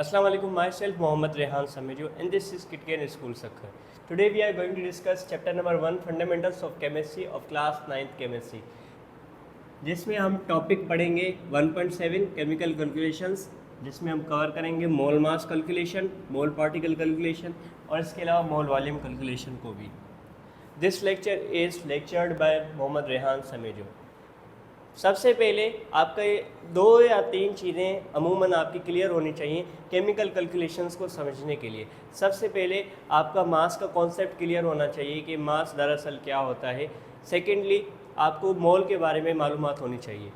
Assalamu alaikum, myself Mohammad Rehan Samejo and this is KitKain School Sakhar. Today we are going to discuss chapter number 1 Fundamentals of Chemistry of class 9th Chemistry, जिसमें हम topic पढ़ेंगे 1.7 chemical calculations, जिसमें हम cover करेंगे mole mass calculation, mole particle calculation और इसके अलावा mole volume calculation को भी। This lecture is lectured by Mohammad Rehan Samejo. सबसे पहले आपका ये 2 या 3 चीज़ें अमूमन आपकी क्लियर होनी चाहिए केमिकल कैलकुलेशंस को समझने के लिए। सबसे पहले आपका मास का कॉन्सेप्ट क्लियर होना चाहिए कि मास दरअसल क्या होता है। सेकेंडली आपको मोल के बारे में मालूमात होनी चाहिए।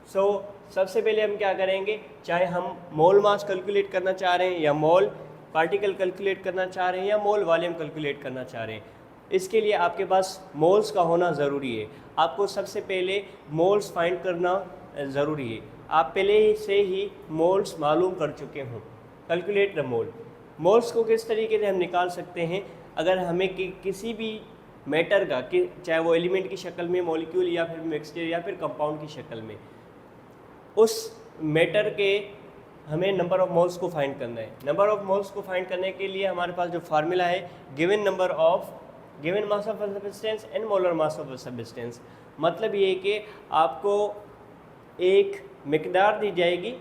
सबसे पहले हम क्या करेंगे, चाहे हम मोल मास कैलकुलेट करना चाह रहे हैं या मोल पार्टिकल कैलकुलेट करना चाह रहे हैं या मोल वॉल्यूम कैलकुलेट करना चाह रहे हैं, इसके लिए आपके पास मोल्स का होना ज़रूरी है। आपको सबसे पहले मोल्स फाइंड करना ज़रूरी है। आप पहले से ही मोल्स मालूम कर चुके हों। Calculate the mole. मोल्स को किस तरीके से हम निकाल सकते हैं, अगर हमें किसी भी मैटर का चाहे वो एलिमेंट की शक्ल में, मॉलिक्यूल या फिर मिक्सचर या फिर कंपाउंड की शक्ल में, उस मैटर के हमें नंबर ऑफ़ मोल्स को फाइंड करना है। नंबर ऑफ़ मोल्स को फाइंड करने के लिए हमारे पास जो फार्मूला है, given mass of substance and molar mass of substance. मतलब ये है कि आपको एक मिकदार दी जाएगी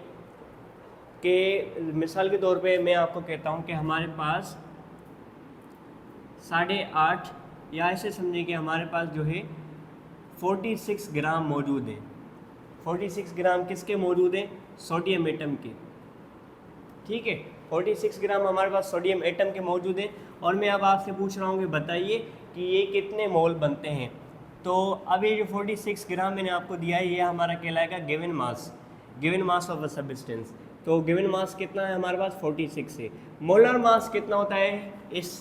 कि मिसाल के तौर पे मैं आपको कहता हूँ कि हमारे पास 8.5 या ऐसे समझिए कि हमारे पास जो है 46 ग्राम मौजूद है। 46 ग्राम किसके मौजूद हैं? सोडियम एटम के। ठीक है, 46 ग्राम हमारे पास सोडियम एटम के मौजूद हैं और मैं अब आपसे पूछ रहा हूँ कि बताइए कि ये कितने मोल बनते हैं। तो अब ये जो 46 ग्राम मैंने आपको दिया है, ये हमारा कहलाएगा given mass of a substance. तो गिवन मास कितना है हमारे पास? 46 है। मोलर मास कितना होता है इस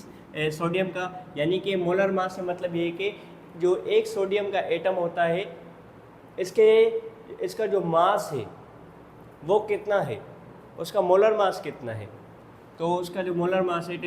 सोडियम का? यानी कि मोलर मास का मतलब ये है कि जो एक सोडियम का एटम होता है, इसका जो मास है वो कितना है, उसका मोलर मास कितना है। तो उसका जो मोलर मास है,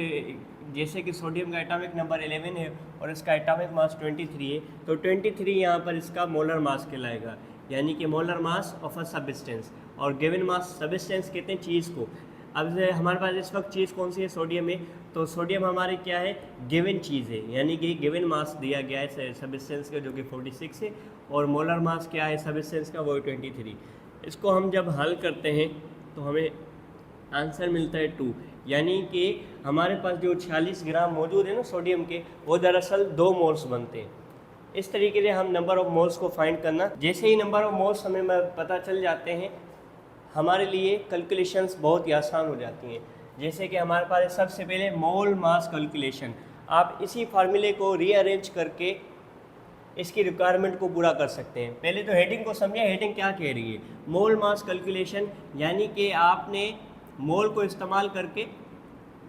जैसे कि सोडियम का एटॉमिक नंबर 11 है और इसका एटॉमिक मास 23 है, तो 23 यहाँ पर इसका मोलर मास कहलाएगा, यानी कि molar mass of a substance. और गिवन मास सब्सटेंस कहते हैं चीज़ को। अब हमारे पास इस वक्त चीज़ कौन सी है? सोडियम है। तो सोडियम हमारे क्या है? गिवन चीज़ है, यानी कि गिवन मास दिया गया है सब्सटेंस का, जो कि 46 है, और मोलर मास क्या है सब्सटेंस का? वो 23। इसको हम जब हल करते हैं तो हमें आंसर मिलता है 2, यानी कि हमारे पास जो 46 ग्राम मौजूद है ना सोडियम के, वो दरअसल 2 मोल्स बनते हैं। इस तरीके से हम नंबर ऑफ़ मोल्स को फाइंड करना, जैसे ही नंबर ऑफ़ मोल्स हमें पता चल जाते हैं, हमारे लिए कैलकुलेशंस बहुत ही आसान हो जाती हैं। जैसे कि हमारे पास सबसे पहले मोल मास कैलकुलेशन, आप इसी फार्मूले को रीअरेंज करके इसकी रिक्वायरमेंट को पूरा कर सकते हैं। पहले तो हेडिंग को समझिए, हेडिंग क्या कह रही है। मोल मास कैलकुलेशन, यानी कि आपने मोल को इस्तेमाल करके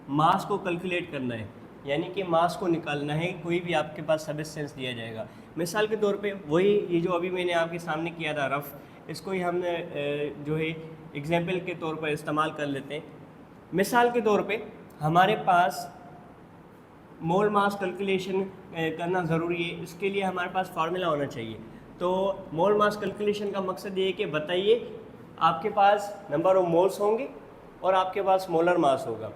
मास को कैलकुलेट करना है, यानी कि मास को निकालना है। कोई भी आपके पास सब्सटेंस दिया जाएगा, मिसाल के तौर पे वही ये जो अभी मैंने आपके सामने किया था रफ, इसको ही हमने जो है एग्जाम्पल के तौर पर इस्तेमाल कर लेते हैं। मिसाल के तौर पे हमारे पास मोल मास कैलकुलेशन करना ज़रूरी है, इसके लिए हमारे पास फार्मूला होना चाहिए। तो मोल मास कैलकुलेशन का मकसद ये है कि बताइए आपके पास नंबर ऑफ मोल्स होंगे और आपके पास मोलर मास होगा,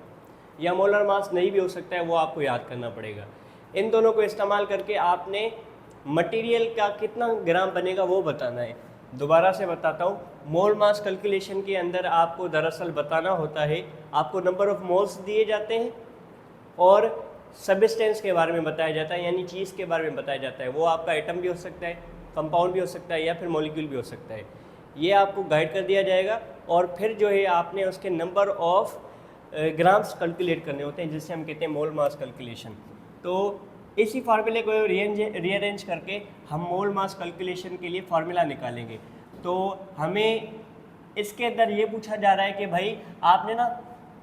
या मोलर मास नहीं भी हो सकता है, वो आपको याद करना पड़ेगा। इन दोनों को इस्तेमाल करके आपने मटेरियल का कितना ग्राम बनेगा वो बताना है। दोबारा से बताता हूँ, मोल मास कैलकुलेशन के अंदर आपको दरअसल बताना होता है, आपको नंबर ऑफ़ मोल्स दिए जाते हैं और सब्सटेंस के बारे में बताया जाता है, यानी चीज़ के बारे में बताया जाता है। वो आपका एटम भी हो सकता है, कंपाउंड भी हो सकता है, या फिर मॉलिक्यूल भी हो सकता है। ये आपको गाइड कर दिया जाएगा और फिर जो है आपने उसके नंबर ऑफ़ ग्राम्स कैलकुलेट करने होते हैं, जिससे हम कहते हैं मोल मास कैलकुलेशन। तो इसी फार्मूले को रीअरेंज करके हम मोल मास कैलकुलेशन के लिए फार्मूला निकालेंगे। तो हमें इसके अंदर ये पूछा जा रहा है कि भाई आपने ना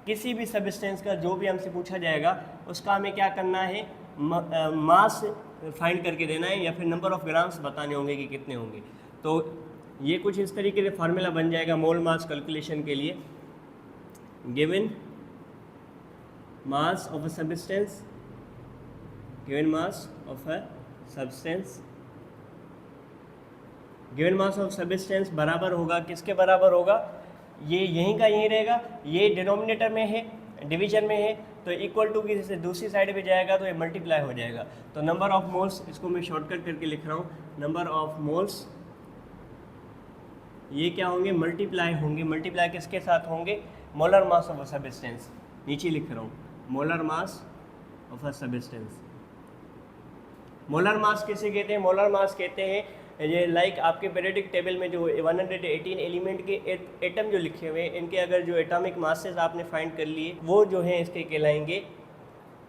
किसी भी सब्सटेंस का जो भी हमसे पूछा जाएगा उसका हमें क्या करना है, मास फाइंड करके देना है, या फिर नंबर ऑफ़ ग्राम्स बताने होंगे कि कितने होंगे। तो ये कुछ इस तरीके से फार्मूला बन जाएगा मोल मास कैलकुलेशन के लिए। Given mass of a substance, given mass of a substance, given mass of substance बराबर होगा, किसके बराबर होगा? ये यहीं का यहीं रहेगा, ये डिनोमिनेटर में है, डिवीजन में है, तो इक्वल टू की जैसे दूसरी साइड पे जाएगा तो ये मल्टीप्लाई हो जाएगा। तो नंबर ऑफ मोल्स, इसको मैं शॉर्टकट करके लिख रहा हूँ, नंबर ऑफ मोल्स ये क्या होंगे, मल्टीप्लाई होंगे। मल्टीप्लाई किसके साथ होंगे, molar mass of a substance, नीचे लिख रहा हूँ, molar mass of a substance. Molar mass किसे कहते हैं, मोलर मास कहते हैं ये लाइक आपके पीरियोडिक टेबल में जो 118 एलिमेंट के एटम जो लिखे हुए हैं, इनके अगर जो एटॉमिक मासेस आपने फाइंड कर लिए वो जो है इसके कहलाएंगे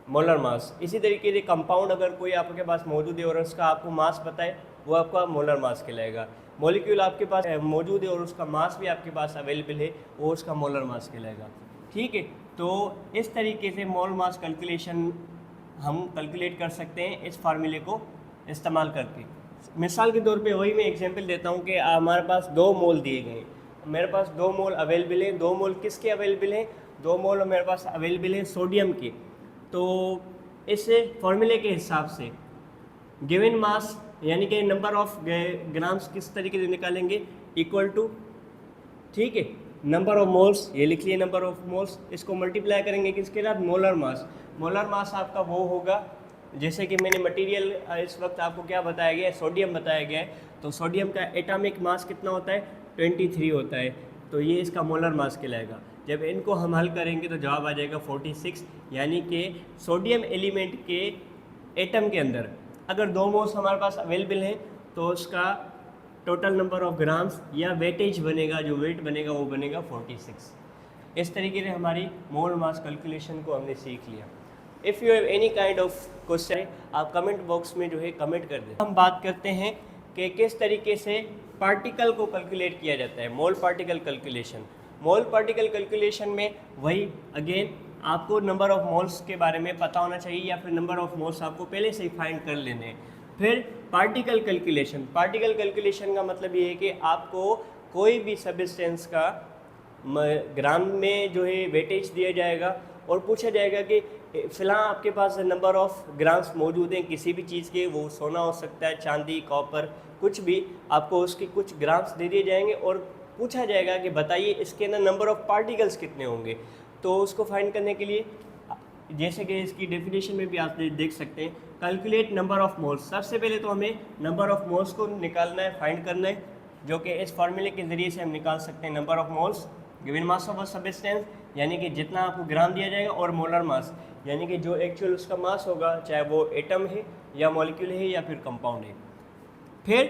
मोलर मास। इसी तरीके से कंपाउंड अगर कोई आपके पास मौजूद है और उसका आपको मास पता है, वो आपका मोलर मास कहलाएगा। मॉलिक्यूल आपके पास मौजूद है और उसका मास भी आपके पास अवेलेबल है, वो उसका मोलर मास कहलाएगा। ठीक है, तो इस तरीके से मोल मास कैलकुलेशन हम कैलकुलेट कर सकते हैं इस फार्मूले को इस्तेमाल करके। मिसाल के तौर पे वही मैं एग्जांपल देता हूँ कि हमारे पास 2 मोल दिए गए हैं, मेरे पास 2 मोल अवेलेबल हैं। 2 मोल किसके अवेलेबल हैं, 2 मोल मेरे पास अवेलेबल हैं सोडियम के। तो इस फार्मूले के हिसाब से गिवन मास यानी कि नंबर ऑफ ग्राम्स किस तरीके से निकालेंगे, इक्वल टू, ठीक है, नंबर ऑफ मोल्स, ये लिख लिए नंबर ऑफ मोल्स, इसको मल्टीप्लाई करेंगे किसके साथ, मोलर मास। मोलर मास आपका वो होगा, जैसे कि मैंने मटेरियल इस वक्त आपको क्या बताया गया है, सोडियम बताया गया है, तो सोडियम का एटॉमिक मास कितना होता है, 23 होता है, तो ये इसका मोलर मास कहलाएगा। जब इनको हम हल करेंगे तो जवाब आ जाएगा 46, यानी कि सोडियम एलिमेंट के एटम के अंदर अगर 2 मोल्स हमारे पास अवेलेबल हैं तो उसका टोटल नंबर ऑफ ग्राम्स या वेटेज बनेगा, जो वेट बनेगा वो बनेगा 46। इस तरीके से हमारी मोल मास कैलकुलेशन को हमने सीख लिया। If you have any kind of question, आप कमेंट बॉक्स में जो है कमेंट कर दें। हम बात करते हैं कि किस तरीके से पार्टिकल को कैलकुलेट किया जाता है, मोल particle calculation. Mole particle calculation में वही अगेन आपको नंबर ऑफ मोल्स के बारे में पता होना चाहिए या फिर नंबर ऑफ मोल्स आपको पहले से ही फाइंड कर लेने हैं। फिर पार्टिकल कैलकुलेशन, पार्टिकल कैलकुलेशन का मतलब ये है कि आपको कोई भी सब्सटेंस का ग्राम में जो है वेटेज दिया जाएगा और पूछा जाएगा कि फ़िलहाल आपके पास नंबर ऑफ ग्राम्स मौजूद हैं किसी भी चीज़ के, वो सोना हो सकता है, चांदी, कॉपर, कुछ भी, आपको उसके कुछ ग्राम्स दे दिए जाएंगे और पूछा जाएगा कि बताइए इसके अंदर नंबर ऑफ पार्टिकल्स कितने होंगे। तो उसको फाइंड करने के लिए जैसे कि इसकी डेफिनेशन में भी आप देख सकते हैं, कैलकुलेट नंबर ऑफ मोल्स। सबसे पहले तो हमें नंबर ऑफ मोल्स को निकालना है, फाइंड करना है, जो कि इस फार्मूले के ज़रिए से हम निकाल सकते हैं। Number of moles given mass of a substance, यानी कि जितना आपको ग्राम दिया जाएगा, और मोलर मास यानी कि जो एक्चुअल उसका मास होगा, चाहे वो एटम है या मॉलिक्यूल है या फिर कंपाउंड है। फिर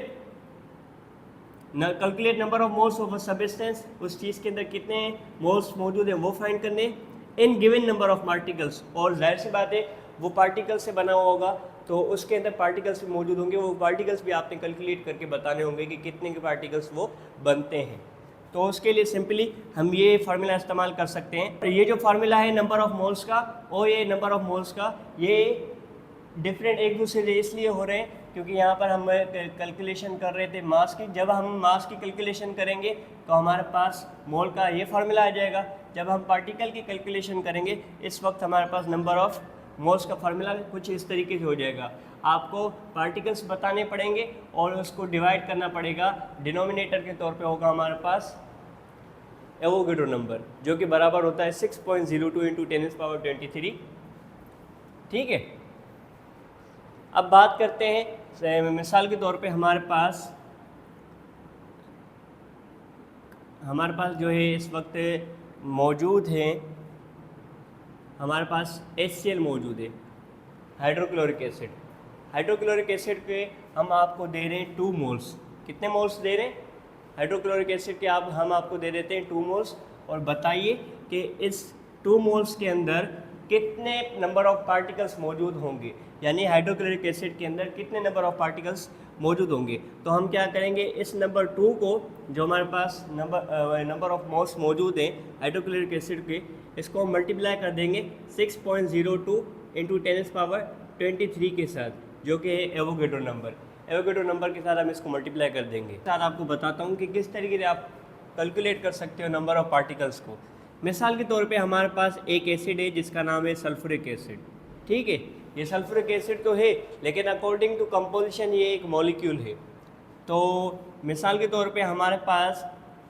calculate number of moles of a substance, उस चीज़ के अंदर कितने मोल्स मौजूद हैं वो फाइंड करने in given number of particles. और जाहिर सी बात है वो पार्टिकल से बना हुआ होगा तो उसके अंदर पार्टिकल्स भी मौजूद होंगे, वो पार्टिकल्स भी आपने कैलकुलेट करके बताने होंगे कि कितने के पार्टिकल्स वो बनते हैं। तो उसके लिए सिंपली हम ये फार्मूला इस्तेमाल कर सकते हैं। ये जो फार्मूला है नंबर ऑफ मोल्स का और ये नंबर ऑफ मोल्स का, ये डिफरेंट एक दूसरे से इसलिए हो रहे हैं क्योंकि यहाँ पर हम कैलकुलेशन कर रहे थे मास की। जब हम मास की कैलकुलेशन करेंगे तो हमारे पास मोल का ये फार्मूला आ जाएगा। जब हम पार्टिकल की कैलकुलेशन करेंगे इस वक्त हमारे पास नंबर ऑफ मोल्स का फार्मूला कुछ इस तरीके से हो जाएगा। आपको पार्टिकल्स बताने पड़ेंगे और उसको डिवाइड करना पड़ेगा। डिनोमिनेटर के तौर पे होगा हमारे पास एवोगैड्रो नंबर, जो कि बराबर होता है 6.02 इंटू 10⁻23। ठीक है, अब बात करते हैं मिसाल के तौर पे हमारे पास जो है इस वक्त मौजूद है, हमारे पास HCl मौजूद है, हाइड्रोक्लोरिक एसिड। हाइड्रोक्लोरिक एसिड पे हम आपको दे रहे हैं 2 मोल्स। कितने मोल्स दे रहे हैं हाइड्रोक्लोरिक एसिड के? हम आपको दे देते हैं 2 मोल्स। और बताइए कि इस 2 मोल्स के अंदर कितने नंबर ऑफ पार्टिकल्स मौजूद होंगे, यानी हाइड्रोक्लोरिक एसिड के अंदर कितने नंबर ऑफ पार्टिकल्स मौजूद होंगे। तो हम क्या करेंगे, इस नंबर 2 को, जो हमारे पास नंबर ऑफ मोल्स मौजूद हैं हाइड्रोक्लोरिक एसिड के, इसको हम मल्टीप्लाई कर देंगे 6.02 इंटू 10⁻23 के साथ, जो कि है एवोगैड्रो नंबर। एवोगैड्रो नंबर के साथ हम इसको मल्टीप्लाई कर देंगे। साथ आपको बताता हूँ कि किस तरीके से आप कैलकुलेट कर सकते हो नंबर ऑफ पार्टिकल्स को। मिसाल के तौर पे हमारे पास एक एसिड है जिसका नाम है सल्फ्यूरिक एसिड। ठीक है, ये सल्फ्यूरिक एसिड तो है लेकिन अकॉर्डिंग टू कंपोजिशन ये एक मॉलिक्यूल है। तो मिसाल के तौर पे हमारे पास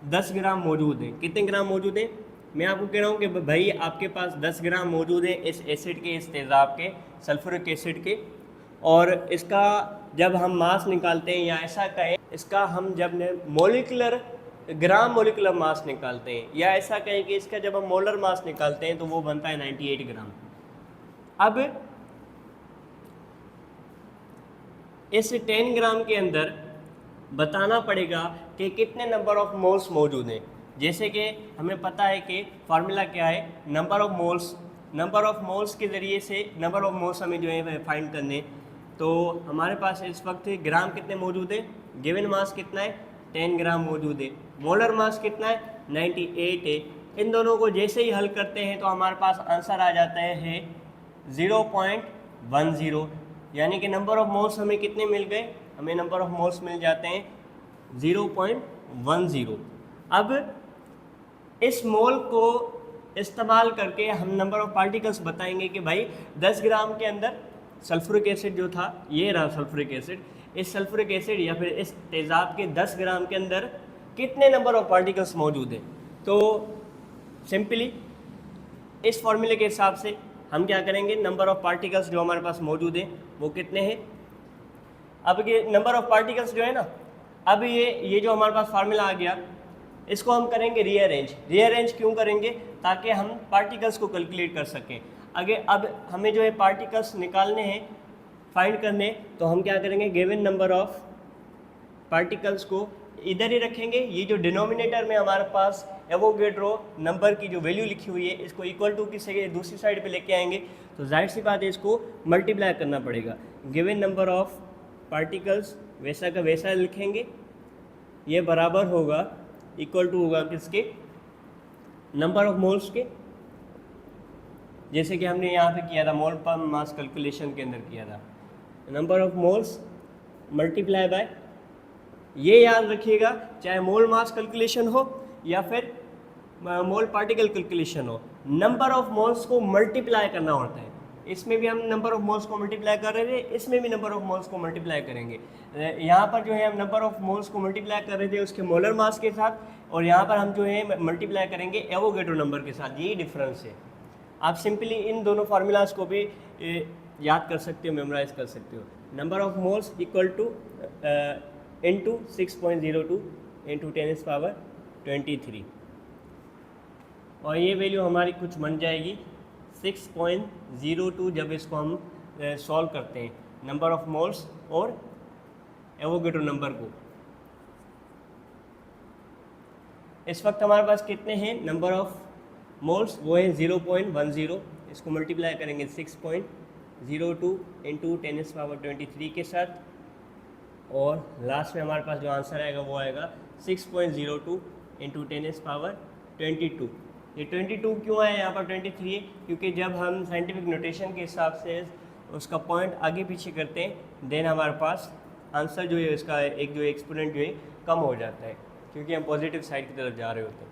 10 ग्राम मौजूद है। कितने ग्राम मौजूद है? मैं आपको कह रहा हूँ कि भाई आपके पास 10 ग्राम मौजूद है इस एसिड के, इस तेज़ाब के, सल्फ्यूरिक एसिड के, और इसका जब हम मास निकालते हैं, या ऐसा कहें इसका हम जब मोलिकुलर ग्राम मोलिकुलर मास निकालते हैं, या ऐसा कहें कि इसका जब हम मोलर मास निकालते हैं तो वो बनता है 98 ग्राम। अब इस 10 ग्राम के अंदर बताना पड़ेगा कि कितने नंबर ऑफ मोल्स मौजूद हैं। जैसे कि हमें पता है कि फार्मूला क्या है, number of moles. Number of moles के ज़रिए से नंबर ऑफ मोल्स हमें जो है फाइंड करने। तो हमारे पास इस वक्त ग्राम कितने मौजूद है, गिवन मास कितना है, 10 ग्राम मौजूद है, मोलर मास कितना है, 98 है। इन दोनों को जैसे ही हल करते हैं तो हमारे पास आंसर आ जाता है 0.10, यानी कि नंबर ऑफ मोल्स हमें कितने मिल गए, हमें नंबर ऑफ मोल्स मिल जाते हैं 0.10। अब इस मोल को इस्तेमाल करके हम नंबर ऑफ पार्टिकल्स बताएंगे कि भाई 10 ग्राम के अंदर सल्फ्यूरिक एसिड जो था, ये रहा सल्फ्यूरिक एसिड, इस सल्फ्यूरिक एसिड या फिर इस तेज़ाब के 10 ग्राम के अंदर कितने नंबर ऑफ पार्टिकल्स मौजूद हैं। तो सिंपली इस फॉर्मूले के हिसाब से हम क्या करेंगे, नंबर ऑफ पार्टिकल्स जो हमारे पास मौजूद हैं वो कितने हैं। अब ये नंबर ऑफ पार्टिकल्स जो है ना, अब ये जो हमारे पास फार्मूला आ गया, इसको हम करेंगे रीअरेंज। रीअरेंज क्यों करेंगे? ताकि हम पार्टिकल्स को कैलकुलेट कर सकें। अगर अब हमें जो है पार्टिकल्स निकालने हैं, फाइंड करने, तो हम क्या करेंगे, गिवन नंबर ऑफ पार्टिकल्स को इधर ही रखेंगे। ये जो डिनोमिनेटर में हमारे पास एवोगैड्रो नंबर की जो वैल्यू लिखी हुई है, इसको इक्वल टू की से दूसरी साइड पे लेके आएंगे, तो जाहिर सी बात है इसको मल्टीप्लाई करना पड़ेगा। गिवन नंबर ऑफ पार्टिकल्स वैसा का वैसा लिखेंगे, ये बराबर होगा, इक्वल टू होगा किसके, नंबर ऑफ मोल्स के, जैसे कि हमने यहाँ पे किया था मोल पर मास कैलकुलेशन के अंदर किया था। Number of moles multiply by, ये याद रखिएगा, चाहे मोल मास कैलकुलेशन हो या फिर मोल पार्टिकल कैलकुलेशन हो, नंबर ऑफ मोल्स को मल्टीप्लाई करना होता है। इसमें भी हम नंबर ऑफ मोल्स को मल्टीप्लाई कर रहे थे, इसमें भी नंबर ऑफ मोल्स को मल्टीप्लाई करेंगे। यहाँ पर जो है हम नंबर ऑफ मोल्स को मल्टीप्लाई कर रहे थे उसके मोलर मास के साथ, और यहाँ पर हम जो है मल्टीप्लाई करेंगे एवोगैड्रो नंबर के साथ। यही डिफरेंस है। आप सिंपली इन दोनों फार्मूलाज को भी याद कर सकते हो, मेमोराइज कर सकते हो। Number of moles equal two into 6.02 into 10⁻23, और ये वैल्यू हमारी कुछ बन जाएगी 6.02 जब इसको हम सॉल्व करते हैं नंबर ऑफ मोल्स और एवोगैड्रो नंबर को। इस वक्त हमारे पास कितने हैं नंबर ऑफ मोल्स, वो है 0.10। इसको मल्टीप्लाई करेंगे 6.02 इंटू 10⁻23 के साथ, और लास्ट में हमारे पास जो आंसर आएगा वो आएगा 6.02 इंटू 10⁻22। ये 22 क्यों आया यहाँ पर 23 है, क्योंकि जब हम साइंटिफिक नोटेशन के हिसाब से उसका पॉइंट आगे पीछे करते हैं, देन हमारे पास आंसर जो है इसका एक जो एक्सपोनेंट जो है कम हो जाता है, क्योंकि हम पॉजिटिव साइड की तरफ जा रहे होते हैं।